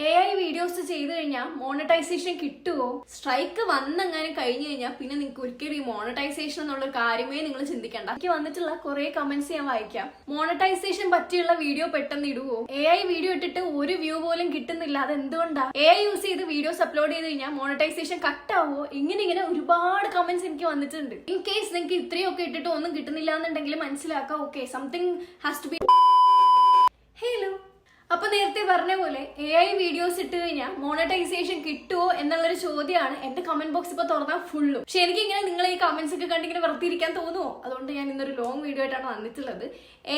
AI videos ചെയ്തു കഴിഞ്ഞാൽ monetisation കിട്ടുമോ? സ്ട്രൈക്ക് വന്നെങ്ങാനും കഴിഞ്ഞു കഴിഞ്ഞാൽ പിന്നെ നിങ്ങൾക്ക് ഒരിക്കലും ഈ മോണിറ്റൈസേഷൻ എന്നുള്ള കാര്യമേ നിങ്ങൾ ചിന്തിക്കേണ്ട. എനിക്ക് വന്നിട്ടുള്ള കുറെ കമന്റ്സ് ഞാൻ വായിക്കാം. മോണിറ്റൈസേഷൻ പറ്റിയുള്ള വീഡിയോ പെട്ടെന്ന് ഇടുവോ? AI വീഡിയോ ഇട്ടിട്ട് ഒരു വ്യൂ പോലും കിട്ടുന്നില്ല, അത് എന്തുകൊണ്ടാ? AI യൂസ് ചെയ്ത് വീഡിയോസ് അപ്ലോഡ് ചെയ്ത് കഴിഞ്ഞാൽ മോണിറ്റൈസേഷൻ കട്ടാവോ? ഇങ്ങനെ ഒരുപാട് കമന്റ്സ് എനിക്ക് വന്നിട്ടുണ്ട്. ഇൻ കേസ് നിങ്ങൾക്ക് ഇത്രയൊക്കെ ഇട്ടിട്ട് ഒന്നും കിട്ടുന്നില്ല എന്നുണ്ടെങ്കിൽ മനസ്സിലാക്കാം, okay, something has to be. Hello, അപ്പൊ നേരത്തെ പറഞ്ഞ പോലെ AI വീഡിയോസ് ഇട്ട് കഴിഞ്ഞാൽ മോണിറ്റൈസേഷൻ കിട്ടുമോ എന്നുള്ളൊരു ചോദ്യമാണ് എന്റെ കമന്റ് ബോക്സ് ഇപ്പൊ തുറന്നാൽ ഫുള്ളും. പക്ഷെ എനിക്ക് ഇങ്ങനെ നിങ്ങൾ ഈ കമന്റ്സ് ഒക്കെ കണ്ടിങ്ങനെ വെറുതെ തോന്നുമോ? അതുകൊണ്ട് ഞാൻ ഇന്നൊരു ലോങ് വീഡിയോ ആയിട്ടാണ് വന്നിട്ടുള്ളത്.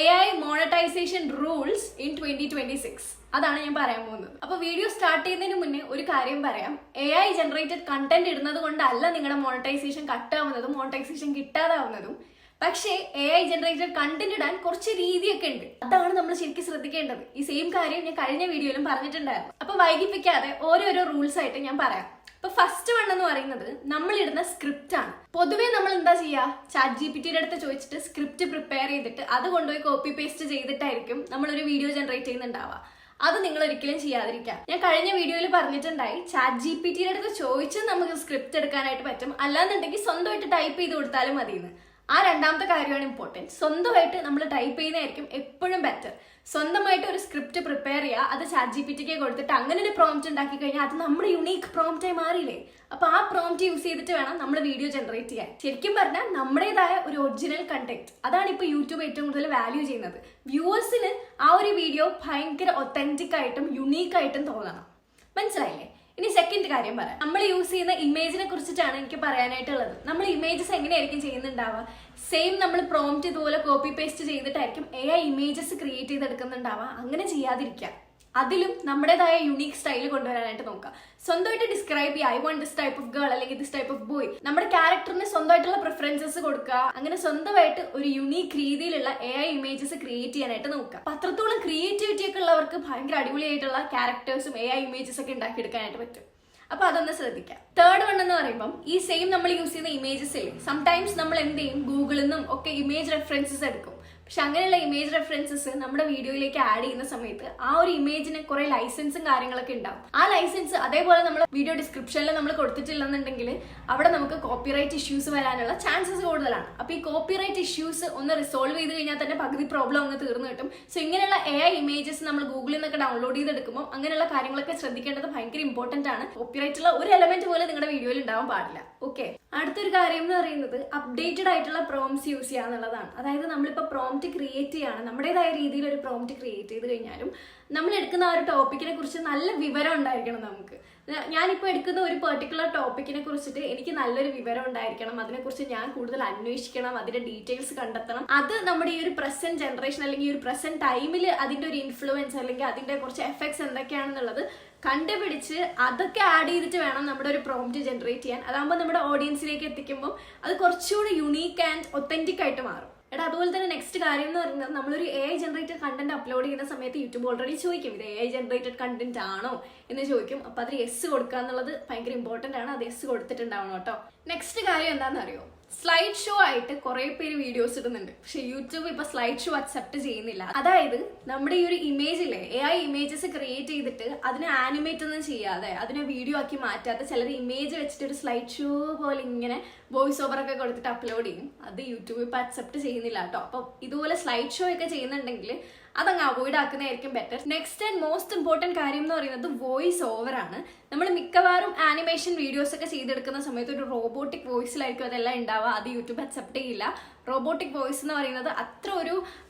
AI മോണിറ്റൈസേഷൻ റൂൾസ് ഇൻ 2026 അതാണ് ഞാൻ പറയാൻ പോകുന്നത്. അപ്പൊ വീഡിയോ സ്റ്റാർട്ട് ചെയ്യുന്നതിന് മുന്നേ ഒരു കാര്യം പറയാം. AI ജനറേറ്റഡ് കണ്ടന്റ് ഇടുന്നത് കൊണ്ടല്ല നിങ്ങളുടെ മോണിറ്റൈസേഷൻ കട്ടാവുന്നതും മോണിറ്റൈസേഷൻ കിട്ടാതാവുന്നതും. പക്ഷേ AI ജനറേറ്റഡ് കണ്ടന്റ് ഇടാൻ കുറച്ച് രീതിയൊക്കെ ഉണ്ട്. അതാണ് നമ്മൾ ശരിക്കും ശ്രദ്ധിക്കേണ്ടത്. ഈ സെയിം കാര്യം ഞാൻ കഴിഞ്ഞ വീഡിയോയിലും പറഞ്ഞിട്ടുണ്ടായിരുന്നു. അപ്പൊ വൈകിപ്പിക്കാതെ ഓരോരോ റൂൾസ് ആയിട്ട് ഞാൻ പറയാം. ഇപ്പൊ ഫസ്റ്റ് വൺ എന്ന് പറയുന്നത് നമ്മൾ ഇടുന്ന സ്ക്രിപ്റ്റ് ആണ്. പൊതുവെ നമ്മൾ എന്താ ചെയ്യുക, ChatGPT അടുത്ത് ചോദിച്ചിട്ട് സ്ക്രിപ്റ്റ് പ്രിപ്പയർ ചെയ്തിട്ട് അത് കൊണ്ടുപോയി കോപ്പി പേസ്റ്റ് ചെയ്തിട്ടായിരിക്കും നമ്മളൊരു വീഡിയോ ജനറേറ്റ് ചെയ്യുന്നുണ്ടാവുക. അത് നിങ്ങൾ ഒരിക്കലും ചെയ്യാതിരിക്കാം. ഞാൻ കഴിഞ്ഞ വീഡിയോയിൽ പറഞ്ഞിട്ടുണ്ടായി, ChatGPT അടുത്ത് ചോദിച്ച് നമുക്ക് സ്ക്രിപ്റ്റ് എടുക്കാനായിട്ട് പറ്റും, അല്ലാന്നുണ്ടെങ്കിൽ സ്വന്തമായിട്ട് ടൈപ്പ് ചെയ്ത് കൊടുത്താലും മതിയെന്ന്. ആ രണ്ടാമത്തെ കാര്യമാണ് ഇമ്പോർട്ടൻറ്റ്. സ്വന്തമായിട്ട് നമ്മൾ ടൈപ്പ് ചെയ്യുന്നതായിരിക്കും എപ്പോഴും ബെറ്റർ. സ്വന്തമായിട്ട് ഒരു സ്ക്രിപ്റ്റ് പ്രിപ്പയർ ചെയ്യുക, അത് ChatGPTക്ക് കൊടുത്തിട്ട് അങ്ങനെ ഒരു പ്രോംപ്റ്റ് ഉണ്ടാക്കി കഴിഞ്ഞാൽ അത് നമ്മുടെ യുണീക്ക് പ്രോംപ്റ്റായി മാറിയില്ലേ? അപ്പൊ ആ പ്രോംപ്റ്റ് യൂസ് ചെയ്തിട്ട് വേണം നമ്മൾ വീഡിയോ ജനറേറ്റ് ചെയ്യാൻ. ശരിക്കും പറഞ്ഞാൽ നമ്മുടേതായ ഒരു ഒറിജിനൽ കണ്ടന്റ്, അതാണ് ഇപ്പൊ യൂട്യൂബ് ഏറ്റവും കൂടുതൽ വാല്യൂ ചെയ്യുന്നത്. വ്യൂവേഴ്സിന് ആ ഒരു വീഡിയോ ഭയങ്കര ഒത്തന്റിക് ആയിട്ടും യുണീക്ക് ആയിട്ടും തോന്നണം. മനസ്സിലായില്ലേ? ഇനി സെക്കൻഡ് കാര്യം പറയാം. നമ്മൾ യൂസ് ചെയ്യുന്ന ഇമേജിനെ കുറിച്ചിട്ടാണ് എനിക്ക് പറയാനായിട്ടുള്ളത്. നമ്മൾ ഇമേജസ് എങ്ങനെയായിരിക്കും ചെയ്യുന്നുണ്ടാവുക? സെയിം നമ്മൾ പ്രോംപ്റ്റ് ഇതുപോലെ കോപ്പി പേസ്റ്റ് ചെയ്തിട്ടായിരിക്കും AI ഇമേജസ് ക്രിയേറ്റ് ചെയ്തെടുക്കുന്നുണ്ടാവുക. അങ്ങനെ ചെയ്യാതിരിക്കുക. അതിലും നമ്മുടേതായ യുണീക്ക് സ്റ്റൈൽ കൊണ്ടുവരാനായിട്ട് നോക്കുക. സ്വന്തമായിട്ട് ഡിസ്ക്രൈബ് ചെയ്യുക, I want this type of girl അല്ലെങ്കിൽ ദിസ് ടൈപ്പ് ഓഫ് ബോയ്. നമ്മുടെ ക്യാരക്ടറിന് സ്വന്തമായിട്ടുള്ള പ്രിഫറൻസസ് കൊടുക്കുക. അങ്ങനെ സ്വന്തമായിട്ട് ഒരു യുണീക്ക് രീതിയിലുള്ള AI ഇമേജസ് ക്രിയേറ്റ് ചെയ്യാനായിട്ട് നോക്കുക. അപ്പൊ അത്രത്തോളം ക്രിയേറ്റിവിറ്റി ഒക്കെ ഉള്ളവർക്ക് ഭയങ്കര അടിപൊളിയായിട്ടുള്ള ക്യാരക്ടേഴ്സും AI ഇമേജസ് ഒക്കെ ഉണ്ടാക്കിയെടുക്കാനായിട്ട് പറ്റും. അപ്പൊ അതൊന്ന് ശ്രദ്ധിക്കാം. തേർഡ് വൺ എന്ന് പറയുമ്പോൾ ഈ സെയിം നമ്മൾ യൂസ് ചെയ്യുന്ന ഇമേജസ് ഇല്ലേ, സംടൈംസ് നമ്മൾ എന്ത് ചെയ്യും, ഗൂഗിളിൽ നിന്നും ഒക്കെ ഇമേജ് റെഫറൻസസ് എടുക്കും. പക്ഷെ അങ്ങനെയുള്ള ഇമേജ് റെഫറൻസസ് നമ്മുടെ വീഡിയോയിലേക്ക് ആഡ് ചെയ്യുന്ന സമയത്ത് ആ ഒരു ഇമേജിന് കുറെ ലൈസൻസും കാര്യങ്ങളൊക്കെ ഉണ്ടാവും. ആ ലൈസൻസ് അതേപോലെ നമ്മൾ വീഡിയോ ഡിസ്ക്രിപ്ഷനിൽ നമ്മൾ കൊടുത്തിട്ടില്ലെന്നുണ്ടെങ്കിൽ അവിടെ നമുക്ക് കോപ്പിറൈറ്റ് ഇഷ്യൂസ് വരാനുള്ള ചാൻസസ് കൂടുതലാണ്. അപ്പൊ ഈ കോപ്പിറൈറ്റ് ഇഷ്യൂസ് ഒന്ന് റിസോൾവ് ചെയ്ത് കഴിഞ്ഞാൽ തന്നെ പകുതി പ്രോബ്ലം ഒന്ന് തീർന്നു കിട്ടും. സോ ഇങ്ങനെയുള്ള AI ഇമേജസ് നമ്മൾ ഗൂഗിളിൽ നിന്നൊക്കെ ഡൗൺലോഡ് ചെയ്തെടുക്കുമ്പോൾ അങ്ങനെയുള്ള കാര്യങ്ങളൊക്കെ ശ്രദ്ധിക്കേണ്ടത് ഭയങ്കര ഇമ്പോർട്ടന്റ് ആണ്. കോപ്പിറൈറ്റ് ഉള്ള ഒരു എലമെന്റ് പോലെ നിങ്ങളുടെ വീഡിയോയിൽ ഉണ്ടാവാൻ പാടില്ല. ഓക്കെ, അടുത്തൊരു കാര്യം എന്ന് പറയുന്നത് അപ്ഡേറ്റഡ് ആയിട്ടുള്ള പ്രോംപ്റ്റ്സ് യൂസ് ചെയ്യുക എന്നുള്ളതാണ്. അതായത് നമ്മളിപ്പോൾ പ്രോംപ്റ്റ് ക്രിയേറ്റ് ചെയ്യാണ്, നമ്മുടേതായ രീതിയിൽ ഒരു പ്രോംപ്റ്റ് ക്രിയേറ്റ് ചെയ്ത് കഴിഞ്ഞാലും നമ്മൾ എടുക്കുന്ന ആ ഒരു ടോപ്പിക്കിനെ കുറിച്ച് നല്ല വിവരം ഉണ്ടായിരിക്കണം നമുക്ക്. ഞാനിപ്പോൾ എടുക്കുന്ന ഒരു പെർട്ടിക്കുലർ ടോപ്പിക്കിനെ കുറിച്ചിട്ട് എനിക്ക് നല്ലൊരു വിവരം ഉണ്ടായിരിക്കണം. അതിനെക്കുറിച്ച് ഞാൻ കൂടുതൽ അന്വേഷിക്കണം, അതിന്റെ ഡീറ്റെയിൽസ് കണ്ടെത്തണം. അത് നമ്മുടെ ഈ ഒരു പ്രസന്റ് ജനറേഷൻ അല്ലെങ്കിൽ ഈ ഒരു പ്രസന്റ് ടൈമിൽ അതിന്റെ ഒരു ഇൻഫ്ലുവൻസ് അല്ലെങ്കിൽ അതിന്റെ കുറച്ച് എഫക്ട്സ് എന്തൊക്കെയാണെന്നുള്ളത് കണ്ടുപിടിച്ച് അതൊക്കെ ആഡ് ചെയ്തിട്ട് വേണം നമ്മുടെ ഒരു പ്രോംപ്റ്റ് ജനറേറ്റ് ചെയ്യാൻ. അതാകുമ്പോൾ നമ്മുടെ ഓഡിയൻസിലേക്ക് എത്തിക്കുമ്പോൾ അത് കുറച്ചുകൂടി യുണീക്ക് ആൻഡ് ഒത്തന്റിക് ആയിട്ട് മാറും. അതുപോലെ തന്നെ നെക്സ്റ്റ് കാര്യം എന്ന് പറയുന്നത്, നമ്മളൊരു AI ജനറേറ്റഡ് കണ്ടന്റ് അപ്ലോഡ് ചെയ്യുന്ന സമയത്ത് യൂട്യൂബ് ഓൾറെഡി ചോദിക്കും ഇത് AI ജനറേറ്റഡ് കണ്ടന്റ് ആണോ എന്ന് ചോദിക്കും. അപ്പൊ അതിൽ യെസ് കൊടുക്കുക എന്നുള്ളത് ഭയങ്കര ഇമ്പോർട്ടന്റ് ആണ്. അത് യെസ് കൊടുത്തിട്ടുണ്ടാവണം കേട്ടോ. നെക്സ്റ്റ് കാര്യം എന്താണെന്ന് അറിയോ, സ്ലൈഡ് ഷോ ആയിട്ട് കുറെ പേര് വീഡിയോസ് ഇടുന്നുണ്ട്. പക്ഷെ യൂട്യൂബ് ഇപ്പൊ സ്ലൈഡ് ഷോ അക്സെപ്റ്റ് ചെയ്യുന്നില്ല. അതായത് നമ്മുടെ ഈ ഒരു ഇമേജ് ഇല്ലേ, AI ഇമേജസ് ക്രിയേറ്റ് ചെയ്തിട്ട് അതിനെ ആനിമേറ്റ് ഒന്നും ചെയ്യാതെ അതിനെ വീഡിയോ ആക്കി മാറ്റാതെ ചിലർ ഇമേജ് വെച്ചിട്ട് ഒരു സ്ലൈഡ് ഷോ പോലെ ഇങ്ങനെ വോയിസ് ഓവർ ഒക്കെ കൊടുത്തിട്ട് അപ്ലോഡ് ചെയ്യും. അത് യൂട്യൂബ് ഇപ്പൊ അക്സെപ്റ്റ് ചെയ്യുന്നില്ല കേട്ടോ. അപ്പൊ ഇതുപോലെ സ്ലൈഡ് ഷോ ഒക്കെ ചെയ്യുന്നുണ്ടെങ്കിൽ അതങ്ങ് അവോയ്ഡ് ആക്കുന്നതായിരിക്കും better. Next and most important കാര്യം എന്ന് പറയുന്നത് വോയിസ് ഓവർ ആണ്. നമ്മൾ മിക്കവാറും ആനിമേഷൻ വീഡിയോസ് ഒക്കെ ചെയ്തെടുക്കുന്ന സമയത്ത് ഒരു റോബോട്ടിക് വോയിസിലായിരിക്കും അതെല്ലാം ഉണ്ടാവുക. അത് യൂട്യൂബ് അക്സെപ്റ്റ് ചെയ്യില്ല. റോബോട്ടിക് വോയിസ് എന്ന് പറയുന്നത് അത്ര ഒരു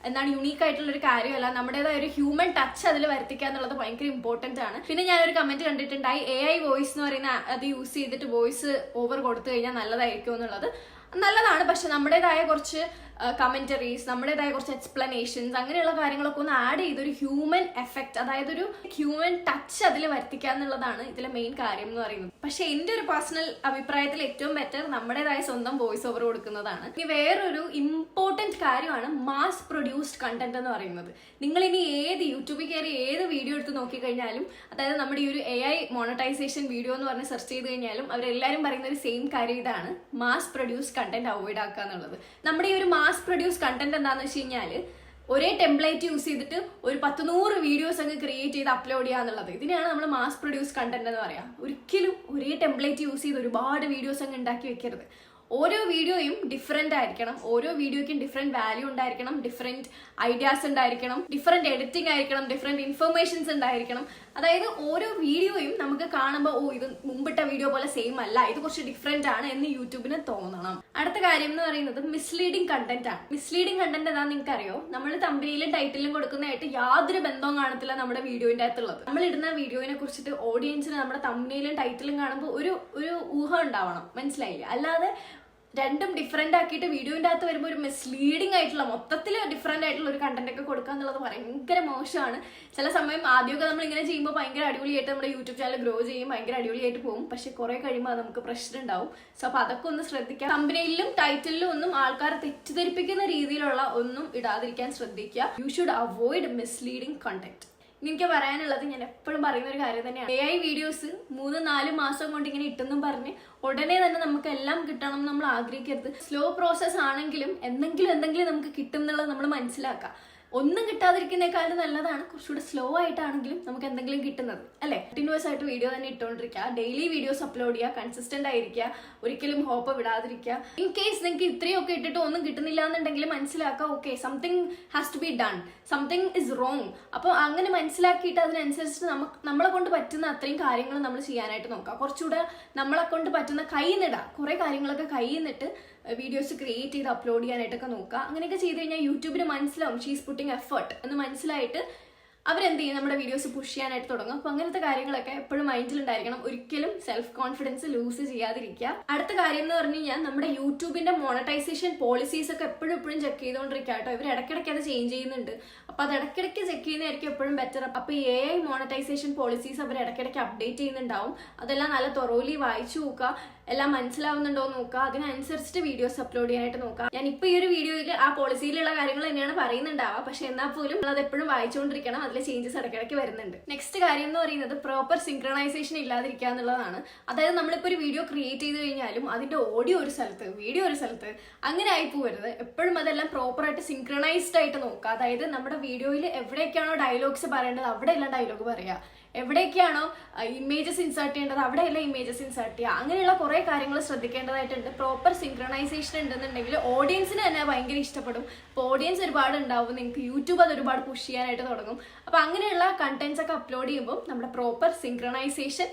യുണീക്ക് ആയിട്ടുള്ള ഒരു കാര്യമല്ല. നമ്മുടേതായ ഒരു ഹ്യൂമൻ ടച്ച് അതിൽ വരുത്തിക്കുക എന്നുള്ളത് ഭയങ്കര ഇമ്പോർട്ടന്റ് ആണ്. പിന്നെ ഞാനൊരു കമന്റ് കണ്ടിട്ടുണ്ടായി, AI വോയിസ് എന്ന് പറയുന്ന അത് യൂസ് ചെയ്തിട്ട് വോയിസ് ഓവർ കൊടുത്തു കഴിഞ്ഞാൽ നല്ലതായിരിക്കും എന്നുള്ളത്. നല്ലതാണ്, പക്ഷെ നമ്മുടേതായ കുറച്ച് കമന്ററീസ്, നമ്മുടേതായ കുറച്ച് എക്സ്പ്ലനേഷൻസ്, അങ്ങനെയുള്ള കാര്യങ്ങളൊക്കെ ഒന്ന് ആഡ് ചെയ്ത് ഒരു ഹ്യൂമൻ എഫക്ട്, അതായത് ഒരു ഹ്യൂമൻ ടച്ച് അതിൽ വരുത്തിക്കുക എന്നുള്ളതാണ് ഇതിലെ മെയിൻ കാര്യം എന്ന് പറയുന്നത്. പക്ഷെ എന്റെ ഒരു പേഴ്സണൽ അഭിപ്രായത്തിൽ ഏറ്റവും ബെറ്റർ നമ്മുടേതായ സ്വന്തം വോയിസ് ഓവർ കൊടുക്കുന്നതാണ്. ഇനി വേറൊരു ഇമ്പോർട്ടന്റ് കാര്യമാണ് മാസ് പ്രൊഡ്യൂസ്ഡ് കണ്ടന്റ് എന്ന് പറയുന്നത്. നിങ്ങൾ ഇനി ഏത് യൂട്യൂബിൽ കയറി ഏത് വീഡിയോ എടുത്ത് നോക്കിക്കഴിഞ്ഞാലും, അതായത് നമ്മുടെ ഈ ഒരു AI മോണിറ്റൈസേഷൻ വീഡിയോ എന്ന് പറഞ്ഞ് സെർച്ച് ചെയ്ത് കഴിഞ്ഞാലും അവരെല്ലാവരും പറയുന്ന ഒരു സെയിം കാര്യം ഇതാണ്, മാസ് പ്രൊഡ്യൂസ്ഡ് കണ്ടന്റ് അവോയ്ഡ് ആക്കുക എന്നുള്ളത്. നമ്മുടെ ഈ ഒരു മാസ് പ്രൊഡ്യൂസ് കണ്ടന്റ് എന്താണെന്ന് വെച്ച് കഴിഞ്ഞാൽ ഒരേ ടെംപ്ലേറ്റ് യൂസ് ചെയ്തിട്ട് ഒരു 100 വീഡിയോസ് അങ്ങ് ക്രിയേറ്റ് ചെയ്ത് അപ്ലോഡ് ചെയ്യുക എന്നുള്ളത്. ഇതിനെയാണ് നമ്മൾ മാസ് പ്രൊഡ്യൂസ് കണ്ടന്റ് എന്ന് പറയാം. ഒരിക്കലും ഒരേ ടെംപ്ലേറ്റ് യൂസ് ചെയ്ത് ഒരുപാട് വീഡിയോസ് അങ്ങ് ഉണ്ടാക്കി വെക്കരുത്. ഓരോ വീഡിയോയും ഡിഫറെന്റ് ആയിരിക്കണം, ഓരോ വീഡിയോയ്ക്കും ഡിഫറെന്റ് വാല്യൂ ഉണ്ടായിരിക്കണം, ഡിഫറെന്റ് ഐഡിയാസ് ഉണ്ടായിരിക്കണം, ഡിഫറെന്റ് എഡിറ്റിംഗ് ആയിരിക്കണം, ഡിഫറെന്റ് ഇൻഫർമേഷൻസ് ഉണ്ടായിരിക്കണം. അതായത് ഓരോ വീഡിയോയും നമുക്ക് കാണുമ്പോൾ ഇത് മുമ്പിട്ട വീഡിയോ പോലെ സെയിം അല്ല, ഇത് കുറച്ച് ഡിഫറെന്റ് ആണ് എന്ന് യൂട്യൂബിന് തോന്നണം. അടുത്ത കാര്യം എന്ന് പറയുന്നത് മിസ്ലീഡിംഗ് കണ്ടന്റ് ആണ്. മിസ്ലീഡിംഗ് കണ്ടന്റ് എന്താണെന്ന് നിങ്ങൾക്കറിയോ? നമ്മൾ തമ്പനിയിലും ടൈറ്റിലും കൊടുക്കുന്നതായിട്ട് യാതൊരു ബന്ധവും കാണത്തില്ല നമ്മുടെ വീഡിയോന്റെ അകത്തുള്ളത്. നമ്മൾ ഇടുന്ന വീഡിയോനെ കുറിച്ചിട്ട് ഓഡിയൻസിന് നമ്മുടെ തമ്പനിയിലും ടൈറ്റിലും കാണുമ്പോൾ ഒരു ഊഹം ഉണ്ടാവണം, മനസ്സിലായില്ലേ? അല്ലാതെ രണ്ടും ഡിഫറെന്റ് ആക്കിയിട്ട് വീഡിയോന്റെ അകത്ത് വരുമ്പോൾ ഒരു മിസ്ലീഡിംഗ് ആയിട്ടുള്ള മൊത്തത്തിൽ ഡിഫറെന്റ് ആയിട്ടുള്ള ഒരു കണ്ടന്റ് ഒക്കെ കൊടുക്കുക എന്നുള്ളത് ഭയങ്കര മോശമാണ്. ചില സമയം ആദ്യമൊക്കെ നമ്മൾ ഇങ്ങനെ ചെയ്യുമ്പോൾ ഭയങ്കര അടിപൊളിയായിട്ട് നമ്മുടെ യൂട്യൂബ് ചാനൽ ഗ്രോ ചെയ്യും, ഭയങ്കര അടിപൊളിയായിട്ട് പോകും. പക്ഷെ കുറെ കഴിയുമ്പോൾ അത് നമുക്ക് പ്രശ്നം ഉണ്ടാവും. സോ അപ്പൊ അതൊക്കെ ഒന്ന് ശ്രദ്ധിക്കാം. കമ്പനിയിലും ടൈറ്റിലും ഒന്നും ആൾക്കാരെ തെറ്റിദ്ധരിപ്പിക്കുന്ന രീതിയിലുള്ള ഒന്നും ഇടാതിരിക്കാൻ ശ്രദ്ധിക്കുക. You should avoid misleading content. എനിക്ക് പറയാനുള്ളത്, ഞാൻ എപ്പോഴും പറയുന്ന ഒരു കാര്യം തന്നെയാണ്, AI വീഡിയോസ് 3-4 മാസം കൊണ്ട് ഇങ്ങനെ ഇട്ടെന്നും പറഞ്ഞ് ഉടനെ തന്നെ നമുക്ക് എല്ലാം കിട്ടണം നമ്മൾ ആഗ്രഹിക്കരുത്. സ്ലോ പ്രോസസ് ആണെങ്കിലും എന്തെങ്കിലും നമുക്ക് കിട്ടും എന്നുള്ളത് നമ്മൾ മനസ്സിലാക്കുക. ഒന്നും കിട്ടാതിരിക്കുന്നേക്കാളും നല്ലതാണ് കുറച്ചുകൂടെ സ്ലോ ആയിട്ടാണെങ്കിലും നമുക്ക് എന്തെങ്കിലും കിട്ടുന്നത്, അല്ലെ? കണ്ടിന്യൂസ് ആയിട്ട് വീഡിയോ തന്നെ ഇട്ടുകൊണ്ടിരിക്കുക, ഡെയിലി വീഡിയോസ് അപ്ലോഡ് ചെയ്യുക, കൺസിസ്റ്റന്റ് ആയിരിക്കുക, ഒരിക്കലും ഹോപ്പ് വിടാതിരിക്കുക. ഇൻ കേസ് നിങ്ങൾക്ക് ഇത്രയൊക്കെ ഇട്ടിട്ട് ഒന്നും കിട്ടുന്നില്ല എന്നുണ്ടെങ്കിൽ മനസ്സിലാക്കുക, okay, something has to be done, something is wrong. അപ്പോൾ അങ്ങനെ മനസ്സിലാക്കിയിട്ട് അതിനനുസരിച്ച് നമ്മളെ കൊണ്ട് പറ്റുന്ന അത്രയും കാര്യങ്ങൾ നമ്മൾ ചെയ്യാനായിട്ട് നോക്കുക. കുറച്ചുകൂടെ നമ്മളെ കൊണ്ട് പറ്റുന്ന കയ്യിൽ നിന്നിടുക, കുറെ കാര്യങ്ങളൊക്കെ കയ്യിൽ നിന്നിട്ട് വീഡിയോസ് ക്രിയേറ്റ് ചെയ്ത് അപ്ലോഡ് ചെയ്യാനായിട്ടൊക്കെ നോക്കുക. അങ്ങനെയൊക്കെ ചെയ്ത് കഴിഞ്ഞാൽ യൂട്യൂബിന് മനസ്സിലാവും ഷീസ് പുട്ടിങ് എഫേർട്ട് എന്ന് മനസ്സിലായിട്ട് അവരെന്ത് ചെയ്യും, നമ്മുടെ വീഡിയോസ് പുഷ് ചെയ്യാനായിട്ട് തുടങ്ങും. അപ്പൊ അങ്ങനത്തെ കാര്യങ്ങളൊക്കെ എപ്പോഴും മൈൻഡിലുണ്ടായിരിക്കണം. ഒരിക്കലും സെൽഫ് കോൺഫിഡൻസ് ലൂസ് ചെയ്യാതിരിക്കുക. അടുത്ത കാര്യം എന്ന് പറഞ്ഞു കഴിഞ്ഞാൽ നമ്മുടെ യൂട്യൂബിന്റെ മോണറ്റൈസേഷൻ പോളിസീസ് ഒക്കെ എപ്പോഴും ചെക്ക് ചെയ്തുകൊണ്ടിരിക്കുക കേട്ടോ. ഇവർ ഇടയ്ക്കിടയ്ക്ക് അത് ചേഞ്ച് ചെയ്യുന്നുണ്ട്. അപ്പൊ അത് ഇടയ്ക്കിടയ്ക്ക് ചെക്ക് ചെയ്യുന്നതായിരിക്കും എപ്പോഴും ബെറ്റർ. അപ്പൊ ഈ AI മോണറ്റൈസേഷൻ പോളിസീസ് അവർ ഇടയ്ക്കിടയ്ക്ക് അപ്ഡേറ്റ് ചെയ്യുന്നുണ്ടാവും. അതെല്ലാം നല്ല തൊറോലി വായിച്ചു നോക്കുക, എല്ലാം മനസ്സിലാവുന്നുണ്ടോ എന്ന് നോക്കുക, അതിനനുസരിച്ചിട്ട് വീഡിയോസ് അപ്ലോഡ് ചെയ്യാനായിട്ട് നോക്കുക. ഞാൻ ഇപ്പൊ ഈ ഒരു വീഡിയോയിൽ ആ പോളിസിയിലുള്ള കാര്യങ്ങൾ തന്നെയാണ് പറയുന്നുണ്ടാവുക, പക്ഷെ എന്നാൽ പോലും അത് എപ്പോഴും വായിച്ചുകൊണ്ടിരിക്കണം. അതിലെ ചേഞ്ചസ് ഇടയ്ക്കിടയ്ക്ക് വരുന്നുണ്ട്. നെക്സ്റ്റ് കാര്യം എന്ന് പറയുന്നത് പ്രോപ്പർ സിങ്ക്രണൈസേഷൻ ഇല്ലാതിരിക്കുക എന്നുള്ളതാണ്. അതായത് നമ്മളിപ്പോൾ ഒരു വീഡിയോ ക്രിയേറ്റ് ചെയ്ത് കഴിഞ്ഞാലും അതിന്റെ ഓഡിയോ ഒരു സ്ഥലത്ത്, വീഡിയോ ഒരു സ്ഥലത്ത്, അങ്ങനെ ആയി പോകരുത്. എപ്പോഴും അതെല്ലാം പ്രോപ്പറായിട്ട് സിങ്ക്രണൈസ്ഡ് ആയിട്ട് നോക്കുക. അതായത് നമ്മുടെ വീഡിയോയിൽ എവിടെയൊക്കെയാണോ ഡയലോഗ്സ് പറയേണ്ടത് അവിടെയെല്ലാം ഡയലോഗ് പറയുക, എവിടേക്കാണോ ഇമേജസ് ഇൻസേർട്ട് ചെയ്യേണ്ടത് അവിടെയെല്ലാം ഇമേജസ് ഇൻസേർട്ട് ചെയ്യുക. അങ്ങനെയുള്ള കുറെ കാര്യങ്ങൾ ശ്രദ്ധിക്കേണ്ടതായിട്ടുണ്ട്. പ്രോപ്പർ സിങ്ക്രണൈസേഷൻ ഉണ്ടെന്നുണ്ടെങ്കിൽ ഓഡിയൻസിന് തന്നെ ഭയങ്കര ഇഷ്ടപ്പെടും. അപ്പോൾ ഓഡിയൻസ് ഒരുപാട് ഉണ്ടാവും, നിങ്ങൾക്ക് യൂട്യൂബ് അത് ഒരുപാട് പുഷ് ചെയ്യാനായിട്ട് തുടങ്ങും. അപ്പോൾ അങ്ങനെയുള്ള കണ്ടന്റ്സ് ഒക്കെ അപ്ലോഡ് ചെയ്യുമ്പോൾ നമ്മുടെ പ്രോപ്പർ സിങ്ക്രണൈസേഷൻ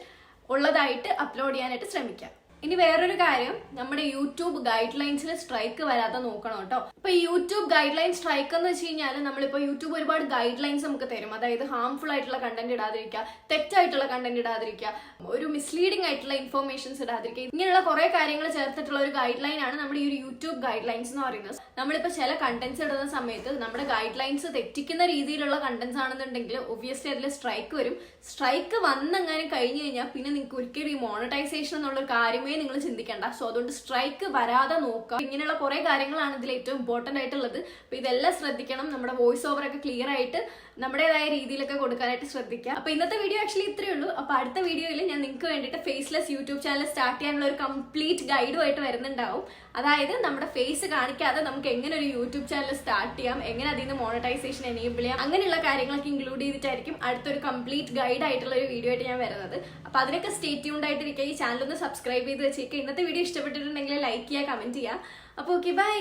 ഉള്ളതായിട്ട് അപ്ലോഡ് ചെയ്യാനായിട്ട് ശ്രമിക്കാം. ഇനി വേറൊരു കാര്യം, നമ്മുടെ യൂട്യൂബ് ഗൈഡ് ലൈൻസിൽ സ്ട്രൈക്ക് വരാതെ നോക്കണം കേട്ടോ. ഇപ്പൊ യൂട്യൂബ് ഗൈഡ് ലൈൻ സ്ട്രൈക്ക് എന്ന് വെച്ച് കഴിഞ്ഞാൽ നമ്മളിപ്പോ യൂട്യൂബ് ഒരുപാട് ഗൈഡ് ലൈൻസ് നമുക്ക് തരും. അതായത് ഹാംഫുൾ ആയിട്ടുള്ള കണ്ടന്റ് ഇടാതിരിക്കുക, തെറ്റായിട്ടുള്ള കണ്ടന്റ് ഇടാതിരിക്കുക, ഒരു മിസ്ലീഡിംഗ് ആയിട്ടുള്ള ഇൻഫർമേഷൻസ് ഇടാതിരിക്കുക, ഇങ്ങനെയുള്ള കുറെ കാര്യങ്ങൾ ചേർത്തിട്ടുള്ള ഒരു ഗൈഡ് ലൈൻ ആണ് നമ്മുടെ ഈ ഒരു യൂട്യൂബ് ഗൈഡ് ലൈൻസ് എന്ന് പറയുന്നത്. നമ്മളിപ്പോ ചില കണ്ടന്റ്സ് ഇടുന്ന സമയത്ത് നമ്മുടെ ഗൈഡ് ലൈൻസ് തെറ്റിക്കുന്ന രീതിയിലുള്ള കണ്ടന്റ്സ് ആണെന്നുണ്ടെങ്കിൽ ഒബ്വിയസ്ലി അതിൽ സ്ട്രൈക്ക് വരും. സ്ട്രൈക്ക് വന്നെങ്ങനെ കഴിഞ്ഞു കഴിഞ്ഞാൽ പിന്നെ നിങ്ങൾക്ക് ഒരിക്കലും ഈ മോണറ്റൈസേഷൻ എന്നുള്ള കാര്യമേ നിങ്ങൾ ചിന്തിക്കേണ്ട. സോ അതുകൊണ്ട് സ്ട്രൈക്ക് വരാതെ നോക്കുക. ഇങ്ങനെയുള്ള കുറെ കാര്യങ്ങളാണ് ഇതിൽ ഏറ്റവും ഇമ്പോർട്ടന്റ് ആയിട്ടുള്ളത്. അപ്പൊ ഇതെല്ലാം ശ്രദ്ധിക്കണം. നമ്മുടെ വോയിസ് ഓവർ ഒക്കെ ക്ലിയർ ആയിട്ട് നമ്മുടേതായ രീതിയിലൊക്കെ കൊടുക്കാനായിട്ട് ശ്രദ്ധിക്കുക. അപ്പൊ ഇന്നത്തെ വീഡിയോ ആക്ച്വലി ഇത്രയേ ഉള്ളൂ. അപ്പൊ അടുത്ത വീഡിയോയിൽ ഞാൻ നിങ്ങൾക്ക് വേണ്ടിയിട്ട് ഫേസ്ലെസ് യൂട്യൂബ് ചാനൽ സ്റ്റാർട്ട് ചെയ്യാനുള്ള ഒരു കംപ്ലീറ്റ് ഗൈഡുമായിട്ട് വരുന്നുണ്ടാവും. അതായത് നമ്മുടെ ഫേസ് കാണിക്കാതെ നമുക്ക് എങ്ങനെ ഒരു യൂട്യൂബ് ചാനൽ സ്റ്റാർട്ട് ചെയ്യാം, എങ്ങനെ അതിൽ നിന്ന് മോണറ്റൈസേഷൻ എനേബിൾ ചെയ്യാം, അങ്ങനെയുള്ള കാര്യങ്ങളൊക്കെ ഇൻക്ലൂഡ് ചെയ്തിട്ടായിരിക്കും അടുത്തൊരു കംപ്ലീറ്റ് ഗൈഡ് ആയിട്ടുള്ള ഒരു വീഡിയോ ആയിട്ട് ഞാൻ വരുന്നത്. അപ്പൊ അതിനൊക്കെ സ്റ്റേ ട്യൂൺഡ് ആയിട്ടിരിക്കുക. ഈ ചാനൽ ഒന്ന് സബ്സ്ക്രൈബ് ചെയ്ത് വെച്ചേക്കുക. ഇന്നത്തെ വീഡിയോ ഇഷ്ടപ്പെട്ടിട്ടുണ്ടെങ്കിൽ ലൈക്ക് ചെയ്യുക, കമന്റ് ചെയ്യുക. അപ്പോൾ ഓക്കെ, ബൈ.